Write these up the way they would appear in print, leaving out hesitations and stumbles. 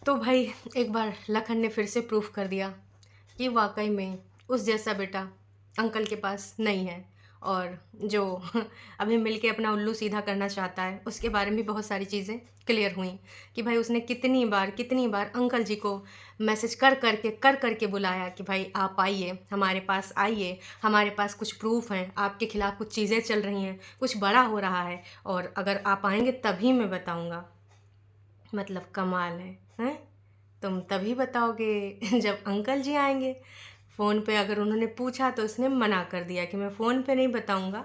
तो भाई एक बार लखन ने फिर से प्रूफ कर दिया कि वाकई में उस जैसा बेटा अंकल के पास नहीं है। और जो अभी मिलके अपना उल्लू सीधा करना चाहता है उसके बारे में भी बहुत सारी चीज़ें क्लियर हुई कि भाई उसने कितनी बार अंकल जी को मैसेज कर करके बुलाया कि भाई आप आइए, हमारे पास आइए, हमारे पास कुछ प्रूफ हैं, आपके खिलाफ़ कुछ चीज़ें चल रही हैं, कुछ बड़ा हो रहा है और अगर आप आएंगे तभी मैं बताऊंगा। मतलब कमाल है, हैं? तुम तभी बताओगे जब अंकल जी आएंगे। फ़ोन पे अगर उन्होंने पूछा तो उसने मना कर दिया कि मैं फ़ोन पे नहीं बताऊंगा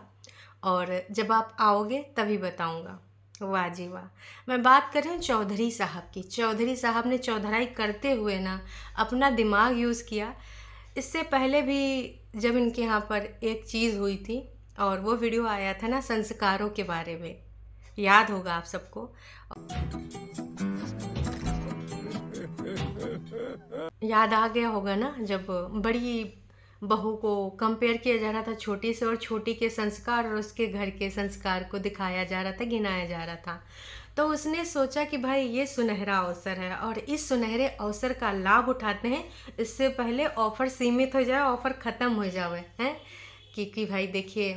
और जब आप आओगे तभी बताऊंगा। वाह जी वाह। मैं बात कर रही हूँ चौधरी साहब की। चौधरी साहब ने चौधराई करते हुए ना अपना दिमाग यूज़ किया। इससे पहले भी जब इनके यहाँ पर एक चीज़ हुई थी और वो वीडियो आया था ना संस्कारों के बारे में, याद होगा आप सबको। याद आ गया होगा ना जब बड़ी बहू को कंपेयर किया जा रहा था छोटी से और छोटी के संस्कार और उसके घर के संस्कार को दिखाया जा रहा था, गिनाया जा रहा था। तो उसने सोचा कि भाई ये सुनहरा अवसर है और इस सुनहरे अवसर का लाभ उठाते हैं, इससे पहले ऑफर सीमित हो जाए, ऑफर ख़त्म हो जाए हैं। कि भाई देखिए,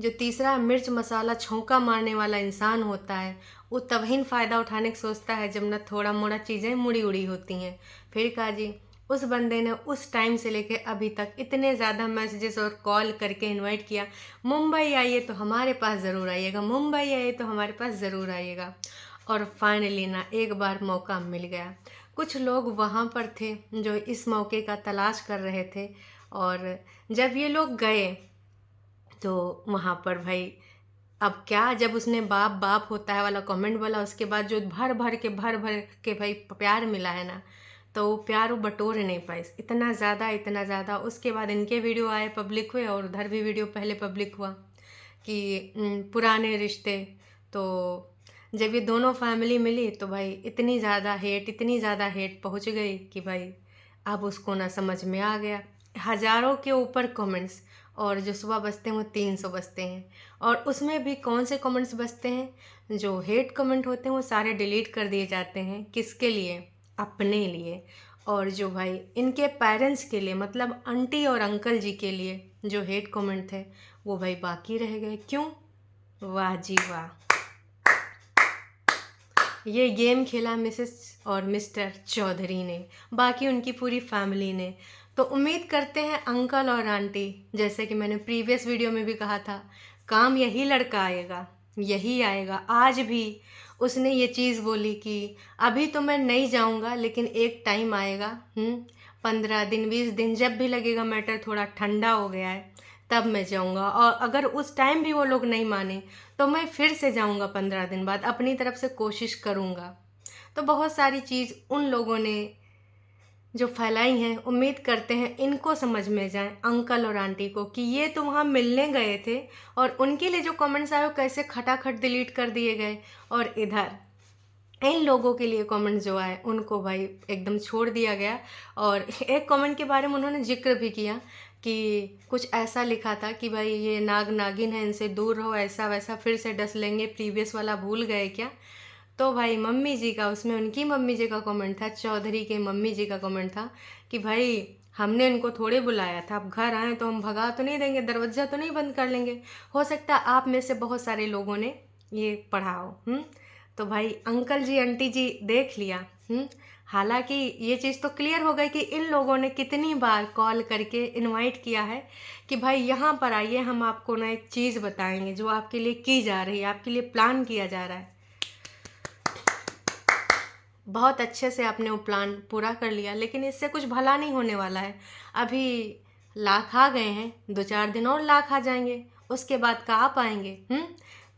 जो तीसरा मिर्च मसाला छौंका मारने वाला इंसान होता है वो तभी फ़ायदा उठाने की सोचता है जब ना थोड़ा मोड़ा चीज़ें मुड़ी उड़ी होती हैं। फिर कहा जी, उस बंदे ने उस टाइम से लेके अभी तक इतने ज़्यादा मैसेजेस और कॉल करके इनवाइट किया, मुंबई आइए तो हमारे पास ज़रूर आइएगा, मुंबई आइए तो हमारे पास ज़रूर आइएगा। और फाइनली ना एक बार मौका मिल गया। कुछ लोग वहाँ पर थे जो इस मौके का तलाश कर रहे थे और जब ये लोग गए तो वहाँ पर भाई अब क्या, जब उसने बाप बाप होता है वाला कमेंट बोला उसके बाद जो भर भर के भाई प्यार मिला है ना, तो वो प्यार वो बटोर नहीं पाए, इतना ज़्यादा। उसके बाद इनके वीडियो आए, पब्लिक हुए और उधर भी वीडियो पहले पब्लिक हुआ कि पुराने रिश्ते। तो जब ये दोनों फैमिली मिली तो भाई इतनी ज़्यादा हेट पहुंच गई कि भाई अब उसको ना समझ में आ गया। हज़ारों के ऊपर कमेंट्स, और जो सुबह बजते हैं वो 300 बजते हैं। और उसमें भी कौन से कमेंट्स बजते हैं, जो हेट कमेंट होते हैं वो सारे डिलीट कर दिए जाते हैं। किसके लिए? अपने लिए। और जो भाई इनके पेरेंट्स के लिए, मतलब आंटी और अंकल जी के लिए जो हेट कमेंट थे वो भाई बाकी रह गए। क्यों? वाह जी वाह। ये गेम खेला मिसेस और मिस्टर चौधरी ने, बाकी उनकी पूरी फैमिली ने। तो उम्मीद करते हैं अंकल और आंटी, जैसे कि मैंने प्रीवियस वीडियो में भी कहा था, काम यही लड़का आएगा, यही आएगा। आज भी उसने ये चीज़ बोली कि अभी तो मैं नहीं जाऊंगा लेकिन एक टाइम आएगा, 15 दिन 20 दिन जब भी लगेगा मैटर थोड़ा ठंडा हो गया है तब मैं जाऊंगा। और अगर उस टाइम भी वो लोग नहीं माने तो मैं फिर से जाऊंगा 15 दिन बाद, अपनी तरफ से कोशिश करूंगा। तो बहुत सारी चीज़ उन लोगों ने जो फैलाई हैं, उम्मीद करते हैं इनको समझ में जाए अंकल और आंटी को कि ये तो वहाँ मिलने गए थे और उनके लिए जो कमेंट्स आए वो कैसे खटाखट डिलीट कर दिए गए, और इधर इन लोगों के लिए कमेंट जो आए उनको भाई एकदम छोड़ दिया गया। और एक कमेंट के बारे में उन्होंने जिक्र भी किया कि कुछ ऐसा लिखा था कि भाई ये नाग नागिन है, इनसे दूर रहो, ऐसा वैसा, फिर से डस लेंगे, प्रीवियस वाला भूल गए क्या। तो भाई मम्मी जी का, उसमें उनकी मम्मी जी का कमेंट था, चौधरी के मम्मी जी का कमेंट था कि भाई हमने इनको थोड़े बुलाया था, अब घर आए तो हम भगा तो नहीं देंगे, दरवाज़ा तो नहीं बंद कर लेंगे। हो सकता है आप में से बहुत सारे लोगों ने ये पढ़ा हो। तो भाई अंकल जी आंटी जी देख लिया। हालांकि ये चीज़ तो क्लियर हो गई कि इन लोगों ने कितनी बार कॉल करके इनवाइट किया है कि भाई यहाँ पर आइए, हम आपको ना एक चीज़ बताएंगे जो आपके लिए की जा रही है, आपके लिए प्लान किया जा रहा है। बहुत अच्छे से आपने वो प्लान पूरा कर लिया, लेकिन इससे कुछ भला नहीं होने वाला है। अभी लाख आ गए हैं, 2-4 दिन और लाख आ जाएंगे, उसके बाद कहाँ पाएंगे।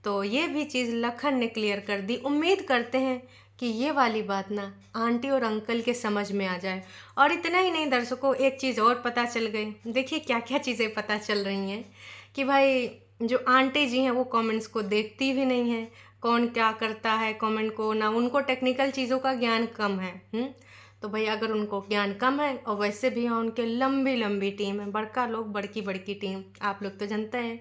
तो ये भी चीज़ लखन ने क्लियर कर दी। उम्मीद करते हैं कि ये वाली बात ना आंटी और अंकल के समझ में आ जाए। और इतना ही नहीं दर्शकों, एक चीज़ और पता चल गई। देखिए क्या क्या चीज़ें पता चल रही हैं कि भाई जो आंटी जी हैं वो कमेंट्स को देखती भी नहीं हैं, कौन क्या करता है कमेंट को, ना उनको टेक्निकल चीज़ों का ज्ञान कम है। तो भाई अगर उनको ज्ञान कम है, और वैसे भी यहाँ उनके लंबी लंबी टीम है, बड़का लोग, बड़की बड़की टीम, आप लोग तो जानते हैं।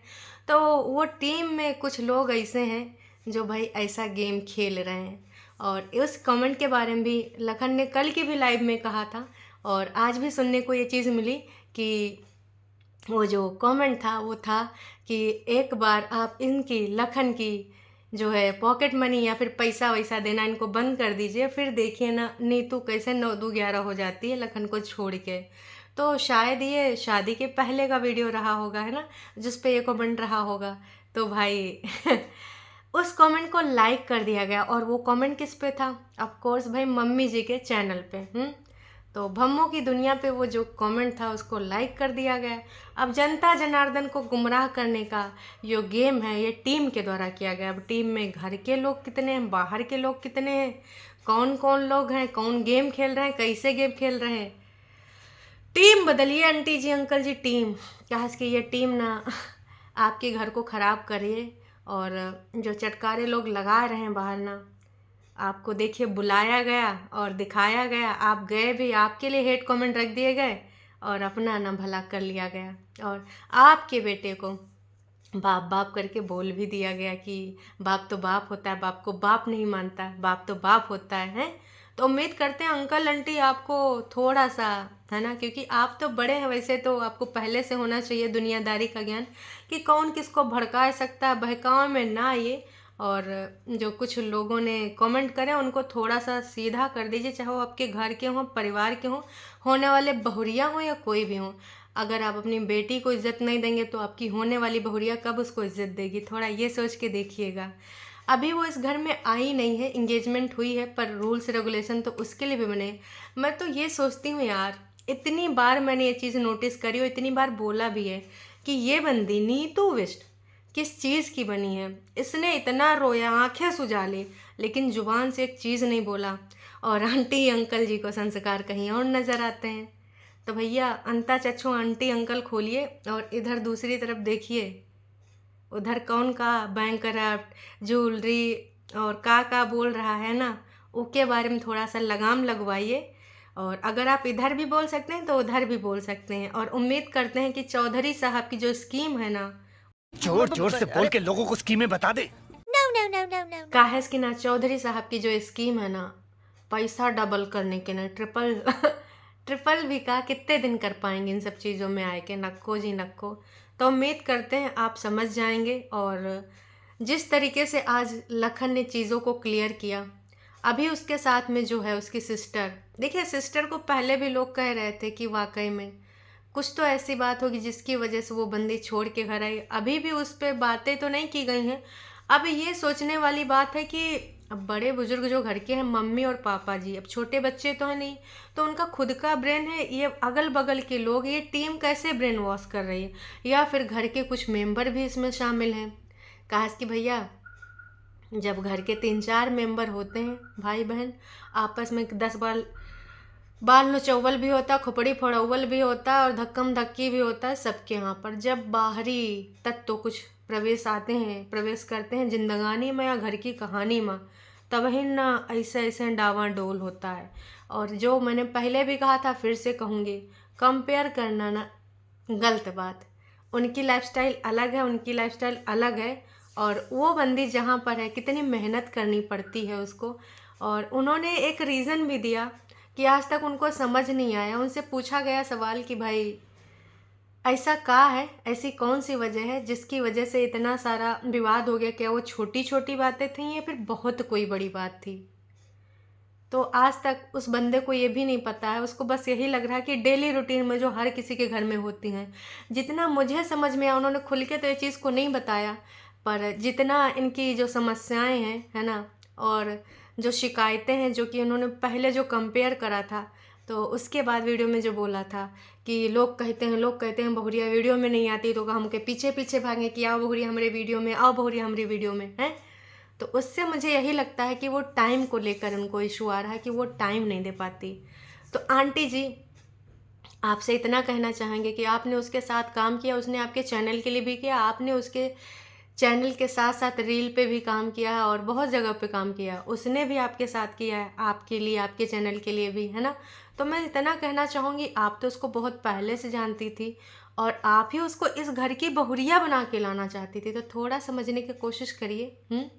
तो वो टीम में कुछ लोग ऐसे हैं जो भाई ऐसा गेम खेल रहे हैं। और उस कमेंट के बारे में भी लखन ने कल की भी लाइव में कहा था, और आज भी सुनने को ये चीज़ मिली कि वो जो कमेंट था वो था कि एक बार आप इनकी लखन की जो है पॉकेट मनी या फिर पैसा वैसा देना इनको बंद कर दीजिए, फिर देखिए ना नीतू कैसे 9 2 11 हो जाती है लखन को छोड़ के। तो शायद ये शादी के पहले का वीडियो रहा होगा, है ना, जिस पे ये कमेंट रहा होगा। तो भाई उस कमेंट को लाइक कर दिया गया, और वो कमेंट किस पे था? ऑफ कोर्स भाई मम्मी जी के चैनल पे। तो भम्मों की दुनिया पे वो जो कमेंट था उसको लाइक कर दिया गया। अब जनता जनार्दन को गुमराह करने का जो गेम है ये टीम के द्वारा किया गया। अब टीम में घर के लोग कितने हैं, बाहर के लोग कितने हैं, कौन कौन लोग हैं, कौन गेम खेल रहे हैं, कैसे गेम खेल रहे हैं। टीम बदलिए आंटी जी, अंकल जी, टीम क्या कि ये टीम ना आपके घर को ख़राब करिए। और जो चटकारे लोग लगा रहे हैं बाहर ना, आपको देखिए बुलाया गया और दिखाया गया, आप गए भी, आपके लिए हेट कमेंट रख दिए गए और अपना ना भला कर लिया गया। और आपके बेटे को बाप बाप करके बोल भी दिया गया कि बाप तो बाप होता है, बाप को बाप नहीं मानता, बाप तो बाप होता है। तो उम्मीद करते हैं अंकल आंटी आपको थोड़ा सा, है ना, क्योंकि आप तो बड़े हैं, वैसे तो आपको पहले से होना चाहिए दुनियादारी का ज्ञान कि कौन किसको भड़का सकता है, बहकाव में ना आइए। और जो कुछ लोगों ने कमेंट करे उनको थोड़ा सा सीधा कर दीजिए, चाहे वो आपके घर के हों, परिवार के हों, होने वाले बहुरिया हों या कोई भी हों। अगर आप अपनी बेटी को इज्जत नहीं देंगे तो आपकी होने वाली बहुरिया कब उसको इज्जत देगी, थोड़ा ये सोच के देखिएगा। अभी वो इस घर में आई नहीं है, इंगेजमेंट हुई है, पर रूल्स रेगुलेशन तो उसके लिए भी बने। मैं तो ये सोचती हूँ यार, इतनी बार मैंने ये चीज़ नोटिस करी और इतनी बार बोला भी है कि ये बंदी नीतू विष्ट किस चीज़ की बनी है। इसने इतना रोया, आंखें सुजा ली, लेकिन जुबान से एक चीज़ नहीं बोला। और आंटी अंकल जी को संस्कार कहीं और नज़र आते हैं। तो भैया अंता चच्छो आंटी अंकल खोलिए और इधर दूसरी तरफ देखिए, उधर कौन का बैंकरप्ट ज्वेलरी और का बोल रहा है ना, उसके बारे में थोड़ा सा लगाम लगवाइए। और अगर आप इधर भी बोल सकते हैं तो उधर भी बोल सकते हैं। और उम्मीद करते हैं कि चौधरी साहब की जो स्कीम है ना, जोर जोर से बोल के लोगों को स्कीमें बता दे। काहेस कि ना चौधरी साहब की जो स्कीम है ना, पैसा डबल करने के ना ट्रिपल ट्रिपल भी का कितने दिन कर पाएंगे इन सब चीज़ों में आए के, नक्को जी नक्को। तो उम्मीद करते हैं आप समझ जाएंगे। और जिस तरीके से आज लखन ने चीज़ों को क्लियर किया, अभी उसके साथ में जो है उसकी सिस्टर, देखिए सिस्टर को पहले भी लोग कह रहे थे कि वाकई में कुछ तो ऐसी बात होगी जिसकी वजह से वो बंदी छोड़ के घर आई। अभी भी उस पर बातें तो नहीं की गई हैं। अब ये सोचने वाली बात है कि अब बड़े बुजुर्ग जो घर के हैं, मम्मी और पापा जी, अब छोटे बच्चे तो हैं नहीं, तो उनका खुद का ब्रेन है, ये अगल बगल के लोग, ये टीम कैसे ब्रेन वॉश कर रही है, या फिर घर के कुछ मेंबर भी इसमें शामिल हैं। कहा कि भैया जब घर के 3 4 मेंबर होते हैं भाई बहन, आपस में 10 बार बाल नचौवल भी होता है, खोपड़ी फोड़ौवल भी होता है और धक्कम धक्की भी होता है सबके यहाँ पर। जब बाहरी तत्व तो कुछ प्रवेश करते हैं जिंदगानी में या घर की कहानी में, तब ही ना ऐसे ऐसे डावाडोल होता है। और जो मैंने पहले भी कहा था फिर से कहूँगी, कंपेयर करना ना गलत बात। उनकी लाइफस्टाइल अलग है, उनकी लाइफस्टाइल अलग है, और वो बंदी जहाँ पर है कितनी मेहनत करनी पड़ती है उसको। और उन्होंने एक रीज़न भी दिया कि आज तक उनको समझ नहीं आया। उनसे पूछा गया सवाल कि भाई ऐसा क्या है, ऐसी कौन सी वजह है जिसकी वजह से इतना सारा विवाद हो गया, क्या वो छोटी छोटी बातें थी या फिर बहुत कोई बड़ी बात थी। तो आज तक उस बंदे को ये भी नहीं पता है, उसको बस यही लग रहा है कि डेली रूटीन में जो हर किसी के घर में होती हैं। जितना मुझे समझ में आया, उन्होंने खुल के तो ये चीज़ को नहीं बताया, पर जितना इनकी जो समस्याएं हैं, है ना, और जो शिकायतें हैं, जो कि उन्होंने पहले जो कंपेयर करा था, तो उसके बाद वीडियो में जो बोला था कि लोग कहते हैं बहुरिया वीडियो में नहीं आती, तो हम के पीछे पीछे भागें कि आओ बहुरिया हमारे वीडियो में, आओ बहुरिया हमारी वीडियो में, है। तो उससे मुझे यही लगता है कि वो टाइम को लेकर उनको इशू आ रहा है कि वो टाइम नहीं दे पाती। तो आंटी जी आपसे इतना कहना चाहेंगे कि आपने उसके साथ काम किया, उसने आपके चैनल के लिए भी किया, आपने उसके चैनल के साथ साथ रील पे भी काम किया है और बहुत जगह पे काम किया है, उसने भी आपके साथ किया है, आपके लिए, आपके चैनल के लिए भी, है ना। तो मैं इतना कहना चाहूँगी, आप तो उसको बहुत पहले से जानती थी और आप ही उसको इस घर की बहुरिया बना के लाना चाहती थी, तो थोड़ा समझने की कोशिश करिए।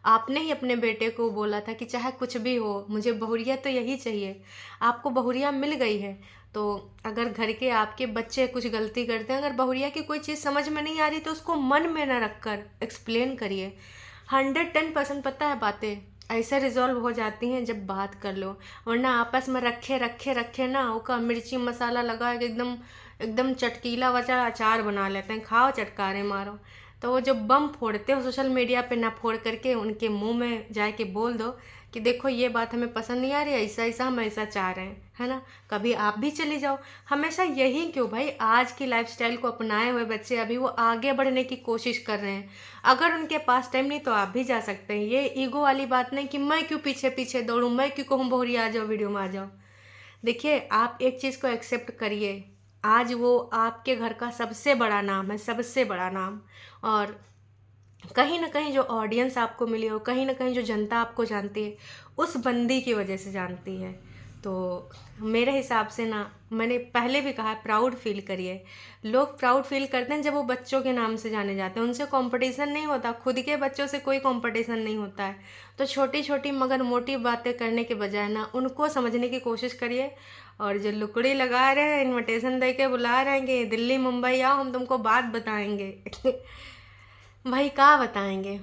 आपने ही अपने बेटे को बोला था कि चाहे कुछ भी हो मुझे बहुरिया तो यही चाहिए। आपको बहुरिया मिल गई है। तो अगर घर के आपके बच्चे कुछ गलती करते हैं, अगर बहुरिया की कोई चीज़ समझ में नहीं आ रही तो उसको मन में ना रख कर एक्सप्लेन करिए। 110% पता है बातें ऐसे रिजॉल्व हो जाती हैं जब बात कर लो। वरना आपस में रखे रखे रखे ना उसका मिर्ची मसाला लगा के एकदम एकदम चटकीला वचा अचार बना लेते हैं, खाओ चटकारे मारो। तो वो जो बम फोड़ते हो सोशल मीडिया पे ना फोड़ करके उनके मुंह में जाके बोल दो कि देखो ये बात हमें पसंद नहीं आ रही, ऐसा ऐसा हम ऐसा चाह रहे हैं, है ना। कभी आप भी चली जाओ। हमेशा यही क्यों भाई, आज की लाइफस्टाइल को अपनाए हुए बच्चे अभी वो आगे बढ़ने की कोशिश कर रहे हैं। अगर उनके पास टाइम नहीं तो आप भी जा सकते हैं। ये ईगो वाली बात नहीं कि मैं क्यों पीछे पीछे दौड़ूं, मैं क्यों कहूँ बोहरी आ जाओ वीडियो में आ जाओ। देखिए आप एक चीज़ को एक्सेप्ट करिए, आज वो आपके घर का सबसे बड़ा नाम है, सबसे बड़ा नाम। और कहीं ना कहीं जो ऑडियंस आपको मिली हो, कहीं ना कहीं जो जनता आपको जानती है उस बंदी की वजह से जानती है। तो मेरे हिसाब से ना, मैंने पहले भी कहा है, प्राउड फील करिए। लोग प्राउड फील करते हैं जब वो बच्चों के नाम से जाने जाते हैं, उनसे कंपटीशन नहीं होता, खुद के बच्चों से कोई कंपटीशन नहीं होता है। तो छोटी छोटी मगर मोटी बातें करने के बजाय ना उनको समझने की कोशिश करिए। और जो लुकड़ी लगा रहे हैं, इनविटेशन दे के बुला रहे हैं कि दिल्ली मुंबई आओ हम तुमको बात बताएंगे भाई क्या बताएंगे।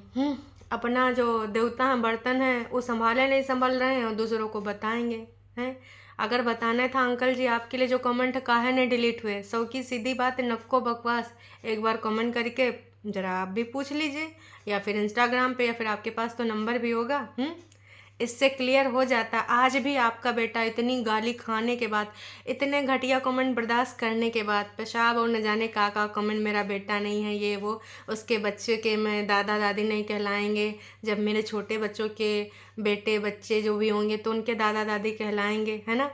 अपना जो देवता है बर्तन है वो संभाले नहीं संभल रहे हैं और दूसरों को बताएंगे हैं। अगर बताना था अंकल जी आपके लिए जो कमेंट काहे नहीं डिलीट हुए, सौ की सीधी बात, नक्को बकवास। एक बार कमेंट करके ज़रा आप भी पूछ लीजिए, या फिर इंस्टाग्राम पे, या फिर आपके पास तो नंबर भी होगा। इससे क्लियर हो जाता। आज भी आपका बेटा इतनी गाली खाने के बाद, इतने घटिया कमेंट बर्दाश्त करने के बाद, पेशाब और न जाने का कमेंट, मेरा बेटा नहीं है ये वो, उसके बच्चे के मैं दादा दादी नहीं कहलाएंगे, जब मेरे छोटे बच्चों के बेटे बच्चे जो भी होंगे तो उनके दादा दादी कहलाएंगे, है ना।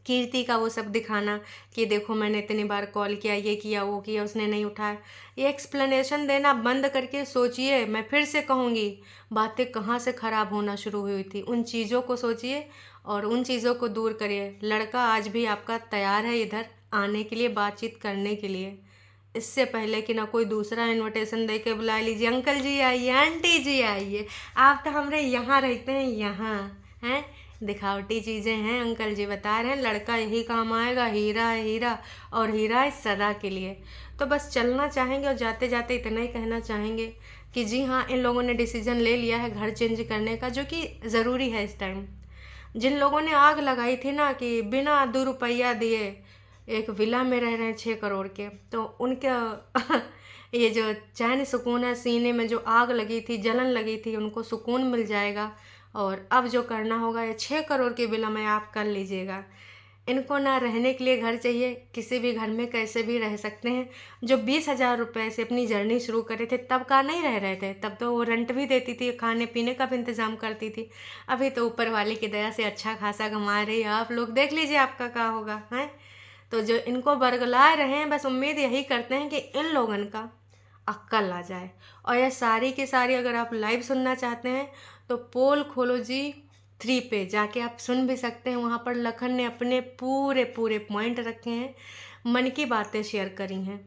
कीर्ति का वो सब दिखाना कि देखो मैंने इतनी बार कॉल किया, ये किया वो किया, उसने नहीं उठाया। ये एक्सप्लेनेशन देना बंद करके सोचिए। मैं फिर से कहूँगी, बातें कहाँ से ख़राब होना शुरू हुई थी, उन चीज़ों को सोचिए और उन चीज़ों को दूर करिए। लड़का आज भी आपका तैयार है इधर आने के लिए, बातचीत करने के लिए। इससे पहले कि ना कोई दूसरा इनविटेशन दे के बुला लीजिए, अंकल जी आइए, आंटी जी आइए, आप तो हमारे यहाँ रहते हैं, यहाँ हैं। दिखावटी चीज़ें हैं, अंकल जी बता रहे हैं लड़का यही काम आएगा, हीरा है हीरा, और हीरा है सदा के लिए। तो बस चलना चाहेंगे और जाते जाते इतना ही कहना चाहेंगे कि जी हाँ, इन लोगों ने डिसीजन ले लिया है घर चेंज करने का, जो कि ज़रूरी है इस टाइम। जिन लोगों ने आग लगाई थी ना कि बिना 2 रुपया दिए एक विला में रह रहे हैं 6 करोड़ के, तो उनका ये जो चैन सुकून है, सीने में जो आग लगी थी, जलन लगी थी, उनको सुकून मिल जाएगा। और अब जो करना होगा ये 6 करोड़ के विला में आप कर लीजिएगा। इनको ना रहने के लिए घर चाहिए, किसी भी घर में कैसे भी रह सकते हैं। जो 20,000 रुपये से अपनी जर्नी शुरू करे थे तब का नहीं रह रहे थे, तब तो वो रेंट भी देती थी, खाने पीने का भी इंतज़ाम करती थी। अभी तो ऊपर वाले की दया से अच्छा खासा कमा रही है। आप लोग देख लीजिए आपका क्या होगा, हैं। तो जो इनको बरगला रहे हैं, बस उम्मीद यही करते हैं कि इन लोगन का अक्ल आ जाए। और ये सारी की सारी अगर आप लाइव सुनना चाहते हैं तो पोल खोलो जी 3 पे जाके आप सुन भी सकते हैं। वहाँ पर लखन ने अपने पूरे पूरे पॉइंट रखे हैं, मन की बातें शेयर करी हैं।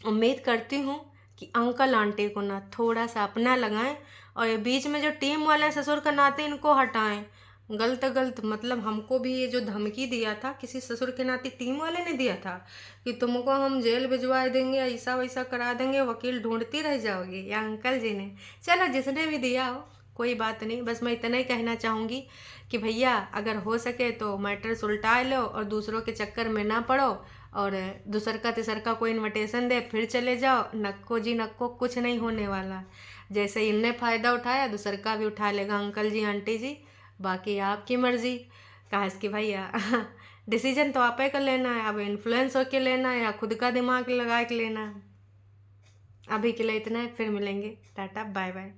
उम्मीद करती हूँ कि अंकल आंटी को ना थोड़ा सा अपना लगाएं, और ये बीच में जो टीम वाले ससुर का नाते इनको हटाएं। गलत गलत मतलब हमको भी ये जो धमकी दिया था किसी ससुर के नाते टीम वाले ने दिया था कि तुमको हम जेल भिजवा देंगे, ऐसा वैसा करा देंगे, वकील ढूंढती रह जाओगी, या अंकल जी ने। चलो जिसने भी दिया हो कोई बात नहीं, बस मैं इतना ही कहना चाहूँगी कि भैया अगर हो सके तो मैटर सुलटा लो और दूसरों के चक्कर में ना पड़ो। और दूसर का तीसर का कोई इन्विटेशन दे फिर चले जाओ, नक्को जी नक्को, कुछ नहीं होने वाला। जैसे इनने फ़ायदा उठाया दूसर का भी उठा लेगा अंकल जी आंटी जी। बाकी आपकी मर्ज़ी। काश कि भैया डिसीजन तो आप ही कर लेना है, अब इन्फ्लुएंस होके लेना है या खुद का दिमाग लगा के लेना है। अभी के लिए इतना है, फिर मिलेंगे, टाटा बाय बाय।